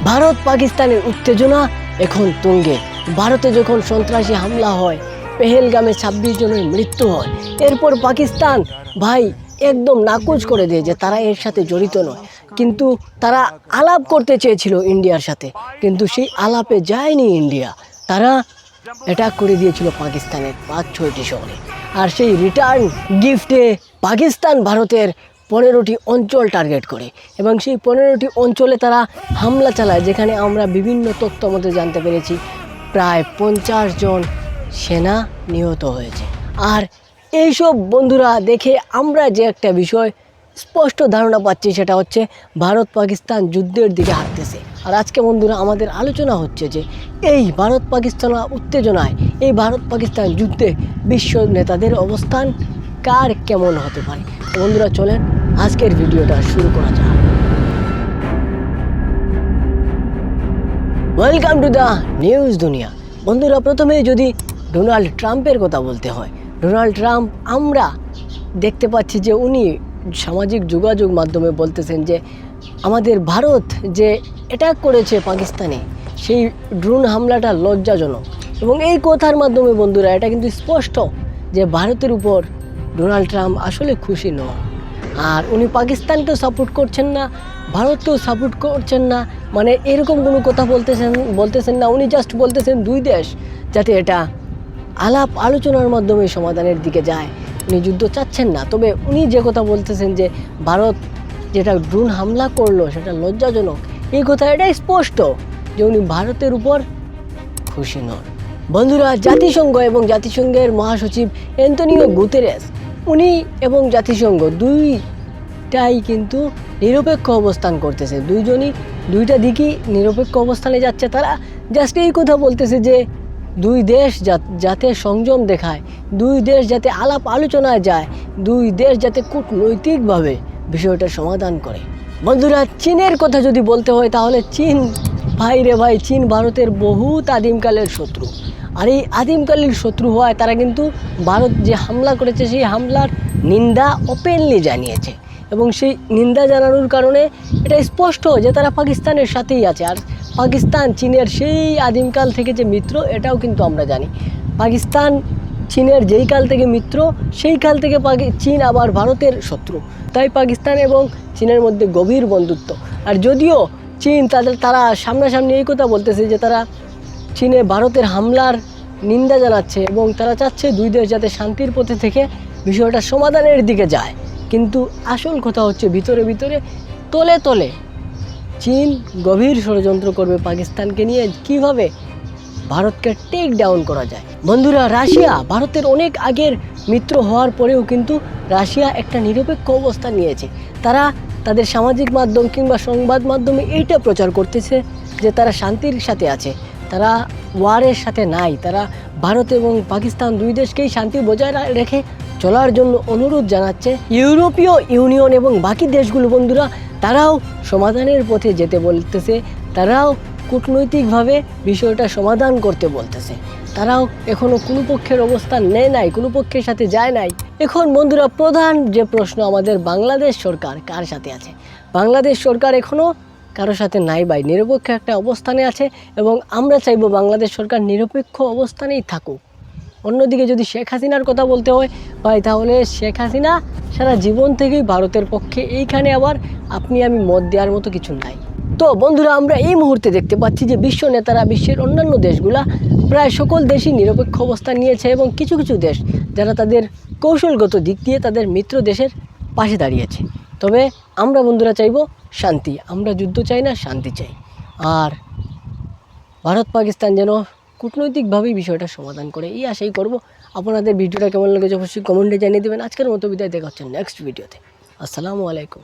ভারত পাকিস্তানের উত্তেজনা এখন তুঙ্গে। ভারতে যখন সন্ত্রাসী হামলা হয়, পেহেলগামে 26 জনের মৃত্যু হয়, এরপর পাকিস্তান ভাই একদম নাকচ করে দেয় যে তারা এর সাথে জড়িত নয়। কিন্তু তারা আলাপ করতে চেয়েছিল ইন্ডিয়ার সাথে, কিন্তু সেই আলাপে যায়নি ইন্ডিয়া। তারা অ্যাটাক করে দিয়েছিল পাকিস্তানের 5-6টি শহরে। আর সেই রিটার্ন গিফটে পাকিস্তান ভারতের 15টি অঞ্চল টার্গেট করে এবং সেই 15টি অঞ্চলে তারা হামলা চালায়, যেখানে আমরা বিভিন্ন তথ্য মতে জানতে পেরেছি প্রায় 50 জন সেনা নিহত হয়েছে। আর এইসব বন্ধুরা দেখে আমরা যে একটা বিষয় স্পষ্ট ধারণা পাচ্ছি, সেটা হচ্ছে ভারত পাকিস্তান যুদ্ধের দিকে হাঁটতেছে। আর আজকে বন্ধুরা আমাদের আলোচনা হচ্ছে যে এই ভারত পাকিস্তান উত্তেজনায়, এই ভারত পাকিস্তান যুদ্ধে বিশ্ব নেতাদের অবস্থান কার কেমন হতে পারে। বন্ধুরা চলেন আজকের ভিডিওটা শুরু করা যাক। ওয়েলকাম টু দ্য নিউজ দুনিয়া। বন্ধুরা প্রথমে যদি ডোনাল্ড ট্রাম্পের কথা বলতে হয়, ডোনাল্ড ট্রাম্প আমরা দেখতে পাচ্ছি যে উনি সামাজিক যোগাযোগ মাধ্যমে বলতেছেন যে আমাদের ভারত যে অ্যাটাক করেছে পাকিস্তানে, সেই ড্রোন হামলাটা লজ্জাজনক। এবং এই কথার মাধ্যমে বন্ধুরা এটা কিন্তু স্পষ্ট যে ভারতের উপর ডোনাল্ড ট্রাম্প আসলে খুশি নন। আর উনি পাকিস্তানকেও সাপোর্ট করছেন না, ভারতকেও সাপোর্ট করছেন না, মানে এরকম কোনো কথা বলতেছেন না। উনি জাস্ট বলতেছেন দুই দেশ যাতে এটা আলাপ আলোচনার মাধ্যমে সমাধানের দিকে যায়। উনি যুদ্ধ চাচ্ছেন না। তবে উনি যে কথা বলতেছেন যে ভারত যেটা ড্রোন হামলা করলো সেটা লজ্জাজনক, এই কথা এটাই স্পষ্ট যে উনি ভারতের উপর খুশি নন। বন্ধুরা জাতিসংঘ এবং জাতিসংঘের মহাসচিব অ্যান্টোনিও গুতেরেস, উনি এবং জাতিসংঘ দুইটাই কিন্তু নিরপেক্ষ অবস্থান করতেছে। দুইটা দিকই নিরপেক্ষ অবস্থানে যাচ্ছে। তারা জাস্ট এই কথা বলতেছে যে দুই দেশ যাতে সংযম দেখায়, দুই দেশ যাতে আলাপ আলোচনায় যায়, দুই দেশ যাতে কূটনৈতিকভাবে বিষয়টা সমাধান করে। বন্ধুরা চীনের কথা যদি বলতে হয় তাহলে চীন ভাই রে ভাই, চীন ভারতের বহুত আদিমকালের শত্রু। আর এই আদিমকালের শত্রু হওয়ায় তারা কিন্তু ভারত যে হামলা করেছে সেই হামলার নিন্দা ওপেনলি জানিয়েছে। এবং সেই নিন্দা জানানোর কারণে এটা স্পষ্ট যে তারা পাকিস্তানের সাথেই আছে। আর পাকিস্তান চীনের সেই আদিমকাল থেকে যে মিত্র, এটাও কিন্তু আমরা জানি। পাকিস্তান চীনের যেই কাল থেকে মিত্র, সেই কাল থেকে চীন আবার ভারতের শত্রু। তাই পাকিস্তান এবং চীনের মধ্যে গভীর বন্ধুত্ব। আর যদিও চীন তারা সামনাসামনি এই কথা বলতেছে যে তারা চীনে ভারতের হামলার নিন্দা জানাচ্ছে এবং তারা চাচ্ছে দুই দেশ যাতে শান্তির পথে থেকে বিষয়টা সমাধানের দিকে যায়। কিন্তু আসল কথা হচ্ছে ভিতরে ভিতরে তলে তলে চীন গভীর ষড়যন্ত্র করবে পাকিস্তানকে নিয়ে, কিভাবে ভারতকে টেক ডাউন করা যায়। বন্ধুরা রাশিয়া ভারতের অনেক আগের মিত্র হওয়ার পরেও কিন্তু রাশিয়া একটা নিরপেক্ষ অবস্থান নিয়েছে। তারা তাদের সামাজিক মাধ্যম কিংবা সংবাদ মাধ্যমে এইটা প্রচার করতেছে যে তারা শান্তির সাথে আছে, তারা ওয়ারের সাথে নাই। তারা ভারত এবং পাকিস্তান দুই দেশকেই শান্তি বজায় রেখে চলার জন্য অনুরোধ জানাচ্ছে। ইউরোপীয় ইউনিয়ন এবং বাকি দেশগুলো বন্ধুরা তারাও সমাধানের পথে যেতে বলতেছে, তারাও কূটনৈতিকভাবে বিষয়টা সমাধান করতে বলতেছে। তারাও এখনও কোনো পক্ষের অবস্থান নেয় নাই, কোনো পক্ষের সাথে যায় নাই। এখন বন্ধুরা প্রধান যে প্রশ্ন, আমাদের বাংলাদেশ সরকার কার সাথে আছে? বাংলাদেশ সরকার এখনও কারোর সাথে নাই ভাই, নিরপেক্ষ একটা অবস্থানে আছে এবং আমরা চাইবো বাংলাদেশ সরকার নিরপেক্ষ অবস্থানেই থাকুক। অন্যদিকে যদি শেখ হাসিনার কথা বলতে হয় ভাই, তাহলে শেখ হাসিনা সারা জীবন থেকেই ভারতের পক্ষে। এইখানে আবার আপনি আমি মত দেওয়ার মতো কিছু নাই। তো বন্ধুরা আমরা এই মুহূর্তে দেখতে পাচ্ছি যে বিশ্ব নেতারা, বিশ্বের অন্যান্য দেশগুলা, প্রায় সকল দেশই নিরপেক্ষ অবস্থান নিয়েছে এবং কিছু কিছু দেশ যারা তাদের কৌশলগত দিক দিয়ে তাদের মিত্র দেশের পাশে দাঁড়িয়েছে। তবে আমরা বন্ধুরা চাইবো শান্তি, আমরা যুদ্ধ চাই না, শান্তি চাই। আর ভারত পাকিস্তান যেন কূটনৈতিকভাবেই বিষয়টা সমাধান করে, এই আশাই করবো। আপনাদের ভিডিওটা কেমন লেগেছে অবশ্যই কমেন্টে জানিয়ে দেবেন। আজকের মতো বিদায়, দেখা হচ্ছে নেক্সট ভিডিওতে। আসসালামু আলাইকুম।